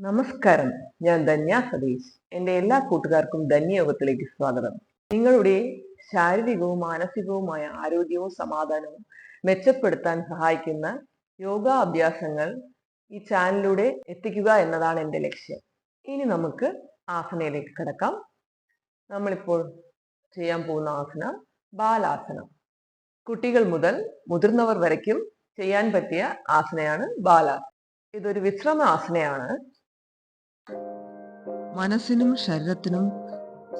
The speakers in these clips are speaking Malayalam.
നമസ്കാരം, ഞാൻ ധന്യ സതീഷ്. എൻ്റെ എല്ലാ കൂട്ടുകാർക്കും ധന്യയോഗത്തിലേക്ക് സ്വാഗതം. നിങ്ങളുടെ ശാരീരികവും മാനസികവുമായ ആരോഗ്യവും സമാധാനവും മെച്ചപ്പെടുത്താൻ സഹായിക്കുന്ന യോഗാ അഭ്യാസങ്ങൾ ഈ ചാനലിലൂടെ എത്തിക്കുക എന്നതാണ് എൻ്റെ ലക്ഷ്യം. ഇനി നമുക്ക് ആസനയിലേക്ക് കിടക്കാം. നമ്മളിപ്പോൾ ചെയ്യാൻ പോകുന്ന ആസന ബാലാസനം. കുട്ടികൾ മുതൽ മുതിർന്നവർ വരയ്ക്കും ചെയ്യാൻ പറ്റിയ ആസനയാണ് ബാലാസനം. ഇതൊരു വിശ്രമ ആസനയാണ്. മനസ്സിനും ശരീരത്തിനും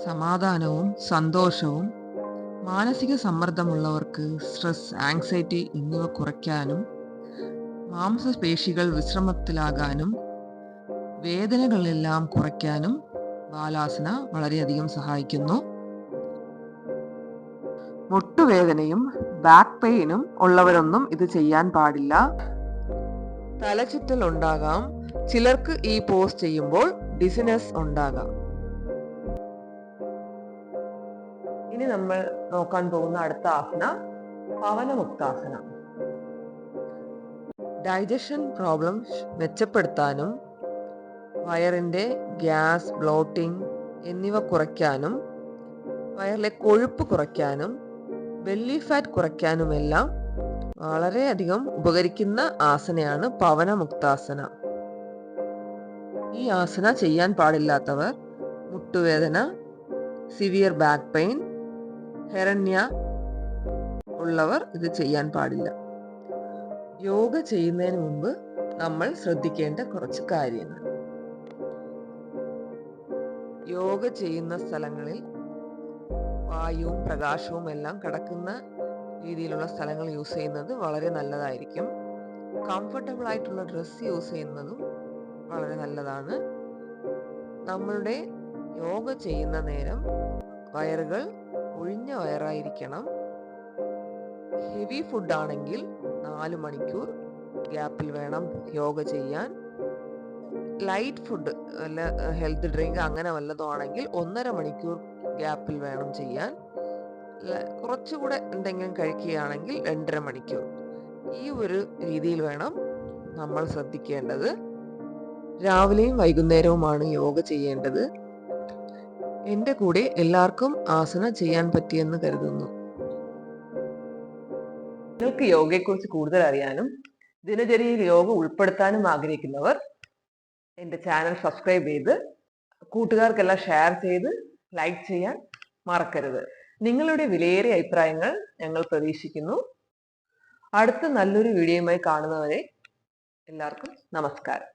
സമാധാനവും സന്തോഷവും, മാനസിക സമ്മർദ്ദമുള്ളവർക്ക് സ്ട്രെസ്, ആങ്സൈറ്റി എന്നിവ കുറയ്ക്കാനും, മാംസപേശികൾ വിശ്രമത്തിലാകാനും, വേദനകളെല്ലാം കുറയ്ക്കാനും ബാലാസന വളരെയധികം സഹായിക്കുന്നു. മുട്ടുവേദനയും ബാക്ക് പെയിനും ഉള്ളവരൊന്നും ഇത് ചെയ്യാൻ പാടില്ല. തലചുറ്റൽ ഉണ്ടാകാം. ചിലർക്ക് ഈ പോസ് ചെയ്യുമ്പോൾ ഡിസിനെസ് ഉണ്ടാകാം. ഇനി നമ്മൾ നോക്കാൻ പോകുന്ന അടുത്ത ആസന പവനമുക്താസന. ഡൈജഷൻ പ്രോബ്ലംസ് മെച്ചപ്പെടുത്താനും, വയറിന്റെ ഗ്യാസ്, ബ്ലോട്ടിംഗ് എന്നിവ കുറയ്ക്കാനും, വയറിലെ കൊഴുപ്പ് കുറയ്ക്കാനും, ബെല്ലി ഫാറ്റ് കുറയ്ക്കാനുമെല്ലാം വളരെയധികം ഉപകരിക്കുന്ന ആസനയാണ് പവനമുക്താസന. ഈ ആസന ചെയ്യാൻ പാടില്ലാത്തവർ മുട്ടുവേദന, സിവിയർ ബാക്ക് പെയിൻ, ഹെറന്യ ഉള്ളവർ ഇത് ചെയ്യാൻ പാടില്ല. യോഗ ചെയ്യുന്നതിന് മുമ്പ് നമ്മൾ ശ്രദ്ധിക്കേണ്ട കുറച്ച് കാര്യങ്ങൾ. യോഗ ചെയ്യുന്ന സ്ഥലങ്ങളിൽ വായുവും പ്രകാശവും എല്ലാം കടക്കുന്ന രീതിയിലുള്ള സ്ഥലങ്ങൾ യൂസ് ചെയ്യുന്നത് വളരെ നല്ലതായിരിക്കും. കംഫർട്ടബിൾ ആയിട്ടുള്ള ഡ്രസ്സ് യൂസ് ചെയ്യുന്നതും വളരെ നല്ലതാണ്. നമ്മളുടെ യോഗ ചെയ്യുന്ന നേരം വയറുകൾ ഒഴിഞ്ഞ വയറായിരിക്കണം. ഹെവി ഫുഡ് ആണെങ്കിൽ 4 മണിക്കൂർ ഗ്യാപ്പിൽ വേണം യോഗ ചെയ്യാൻ. ലൈറ്റ് ഫുഡ്, വല്ല ഹെൽത്ത് ഡ്രിങ്ക് അങ്ങനെ വല്ലതും ആണെങ്കിൽ 1.5 മണിക്കൂർ ഗ്യാപ്പിൽ വേണം ചെയ്യാൻ. കുറച്ചുകൂടെ എന്തെങ്കിലും കഴിക്കുകയാണെങ്കിൽ 2.5 മണിക്കൂർ. ഈ ഒരു രീതിയിൽ വേണം നമ്മൾ ശ്രദ്ധിക്കേണ്ടത്. രാവിലെയും വൈകുന്നേരവുമാണ് യോഗ ചെയ്യേണ്ടത്. എൻ്റെ കൂടെ എല്ലാവർക്കും ആസന ചെയ്യാൻ പറ്റിയെന്ന് കരുതുന്നു. നിങ്ങൾക്ക് യോഗയെക്കുറിച്ച് കൂടുതൽ അറിയാനും ദിനചര്യയിൽ യോഗ ഉൾപ്പെടുത്താനും ആഗ്രഹിക്കുന്നവർ എൻ്റെ ചാനൽ സബ്സ്ക്രൈബ് ചെയ്ത് കൂട്ടുകാർക്കെല്ലാം ഷെയർ ചെയ്ത് ലൈക്ക് ചെയ്യാൻ മറക്കരുത്. നിങ്ങളുടെ വിലയേറിയ അഭിപ്രായങ്ങൾ ഞങ്ങൾ പ്രതീക്ഷിക്കുന്നു. അടുത്ത നല്ലൊരു വീഡിയോയുമായി കാണുന്നവരെ എല്ലാവർക്കും നമസ്കാരം.